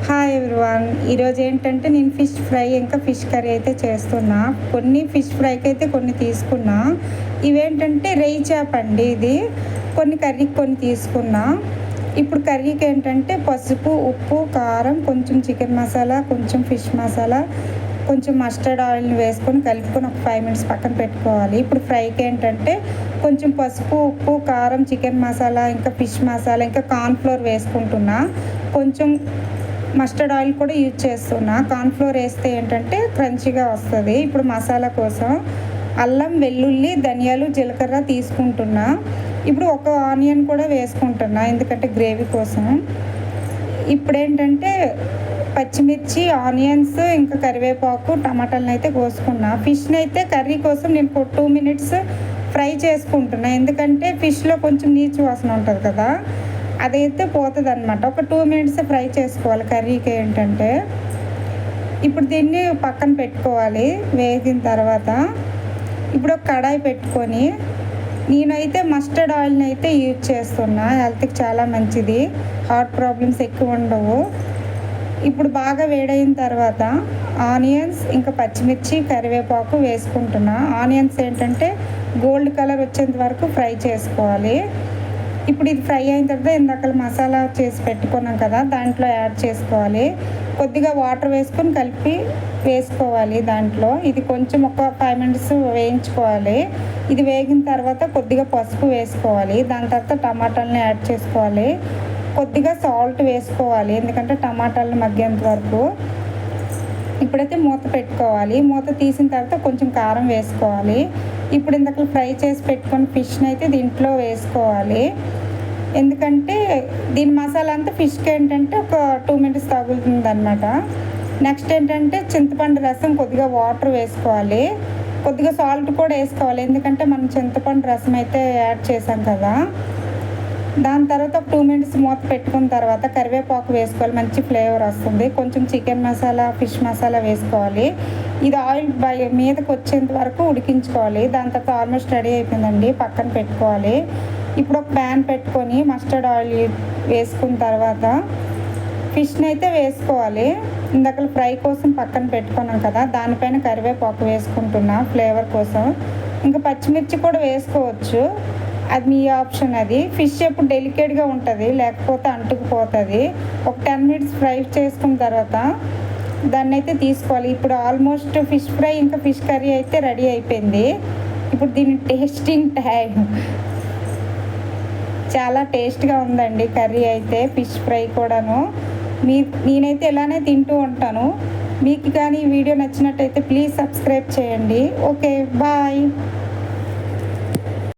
Hi everyone. ఈరోజు ఏంటంటే నేను ఫిష్ ఫ్రై ఇంకా ఫిష్ కర్రీ అయితే చేస్తున్నా. కొన్ని ఫిష్ ఫ్రైకి అయితే కొన్ని తీసుకున్నా. ఇవేంటంటే రెయ్యి చేప అండి. ఇది కొన్ని కర్రీకి కొన్ని తీసుకున్నా. ఇప్పుడు కర్రీకి ఏంటంటే పసుపు, ఉప్పు, కారం, కొంచెం చికెన్ మసాలా, కొంచెం ఫిష్ మసాలా, కొంచెం మస్టర్డ్ ఆయిల్ని వేసుకొని కలుపుకొని ఒక 5 మినిట్స్ పక్కన పెట్టుకోవాలి. ఇప్పుడు ఫ్రైకి ఏంటంటే కొంచెం పసుపు, ఉప్పు, కారం, చికెన్ మసాలా, ఇంకా ఫిష్ మసాలా, ఇంకా కార్న్ఫ్లోర్ వేసుకుంటున్నా. కొంచెం మస్టర్డ్ ఆయిల్ కూడా యూజ్ చేస్తున్నా. కార్న్ఫ్లోర్ వేస్తే ఏంటంటే క్రంచీగా వస్తుంది. ఇప్పుడు మసాలా కోసం అల్లం, వెల్లుల్లి, ధనియాలు, జీలకర్ర తీసుకుంటున్నా. ఇప్పుడు ఒక ఆనియన్ కూడా వేసుకుంటున్నా ఎందుకంటే గ్రేవీ కోసం. ఇప్పుడు ఏంటంటే పచ్చిమిర్చి, ఆనియన్స్, ఇంకా కరివేపాకు, టమాటాలను అయితే కోసుకున్నా. ఫిష్ని అయితే కర్రీ కోసం నేను 2 మినిట్స్ ఫ్రై చేసుకుంటున్నా. ఎందుకంటే ఫిష్లో కొంచెం నీచు వాసన ఉంటుంది కదా, అదైతే పోతుంది అనమాట. ఒక 2 మినిట్స్ ఫ్రై చేసుకోవాలి కర్రీకి ఏంటంటే. ఇప్పుడు దీన్ని పక్కన పెట్టుకోవాలి. వేగిన తర్వాత ఇప్పుడు ఒక కడాయి పెట్టుకొని నేనైతే మస్టర్డ్ ఆయిల్ని అయితే యూజ్ చేస్తున్నా. హెల్త్కి చాలా మంచిది, హార్ట్ ప్రాబ్లమ్స్ ఎక్కువ ఉండవు. ఇప్పుడు బాగా వేడైన తర్వాత ఆనియన్స్, ఇంకా పచ్చిమిర్చి, కరివేపాకు వేసుకుంటున్నా. ఆనియన్స్ ఏంటంటే గోల్డ్ కలర్ వచ్చేంత వరకు ఫ్రై చేసుకోవాలి. ఇప్పుడు ఇది ఫ్రై అయిన తర్వాత ఇందాక మసాలా చేసి పెట్టుకున్నాం కదా, దాంట్లో యాడ్ చేసుకోవాలి. కొద్దిగా వాటర్ వేసుకొని కలిపి వేసుకోవాలి దాంట్లో. ఇది కొంచెం ఒక 5 మినిట్స్ వేయించుకోవాలి. ఇది వేగిన తర్వాత కొద్దిగా పసుపు వేసుకోవాలి. దాని తర్వాత టమాటాలని యాడ్ చేసుకోవాలి. కొద్దిగా సాల్ట్ వేసుకోవాలి ఎందుకంటే టమాటాలను మగ్గేంత వరకు. ఇప్పుడైతే మూత పెట్టుకోవాలి. మూత తీసిన తర్వాత కొంచెం కారం వేసుకోవాలి. ఇప్పుడు ఇందాక ఫ్రై చేసి పెట్టుకొని ఫిష్ని అయితే దీంట్లో వేసుకోవాలి. ఎందుకంటే దీని మసాలా అంతా ఫిష్కి ఏంటంటే ఒక 2 మినిట్స్ తగులుతుంది అనమాట. నెక్స్ట్ ఏంటంటే చింతపండు రసం, కొద్దిగా వాటర్ వేసుకోవాలి. కొద్దిగా సాల్ట్ కూడా వేసుకోవాలి ఎందుకంటే మనం చింతపండు రసం అయితే యాడ్ చేసాం కదా. దాని తర్వాత ఒక 2 మినిట్స్ మూత పెట్టుకున్న తర్వాత కరివేపాకు వేసుకోవాలి, మంచి ఫ్లేవర్ వస్తుంది. కొంచెం చికెన్ మసాలా, ఫిష్ మసాలా వేసుకోవాలి. ఇది ఆయిల్ మీదకి వచ్చేంత వరకు ఉడికించుకోవాలి. దాని తర్వాత ఆల్మోస్ట్ రెడీ అయిపోయిందండి, పక్కన పెట్టుకోవాలి. ఇప్పుడు ఒక ప్యాన్ పెట్టుకొని మస్టర్డ్ ఆయిల్ వేసుకున్న తర్వాత ఫిష్ని అయితే వేసుకోవాలి. ఇందాక ఫ్రై కోసం పక్కన పెట్టుకున్నాం కదా, దానిపైన కరివేపాకు వేసుకుంటున్నా ఫ్లేవర్ కోసం. ఇంకా పచ్చిమిర్చి కూడా వేసుకోవచ్చు, అది మీ ఆప్షన్. అది ఫిష్ ఎప్పుడు డెలికేట్గా ఉంటుంది, లేకపోతే అంటుకుపోతుంది. ఒక 10 మినిట్స్ ఫ్రై చేసుకున్న తర్వాత దాన్ని అయితే తీసుకోవాలి. ఇప్పుడు ఆల్మోస్ట్ ఫిష్ ఫ్రై ఇంకా ఫిష్ కర్రీ అయితే రెడీ అయిపోయింది. ఇప్పుడు దీని టేస్టింగ్ టైం. చాలా టేస్ట్గా ఉందండి కర్రీ అయితే, ఫిష్ ఫ్రై కూడాను. నేనైతే ఇలానే తింటూ ఉంటాను. మీకు కానీ ఈ వీడియో నచ్చినట్టయితే ప్లీజ్ సబ్స్క్రైబ్ చేయండి. Okay, bye.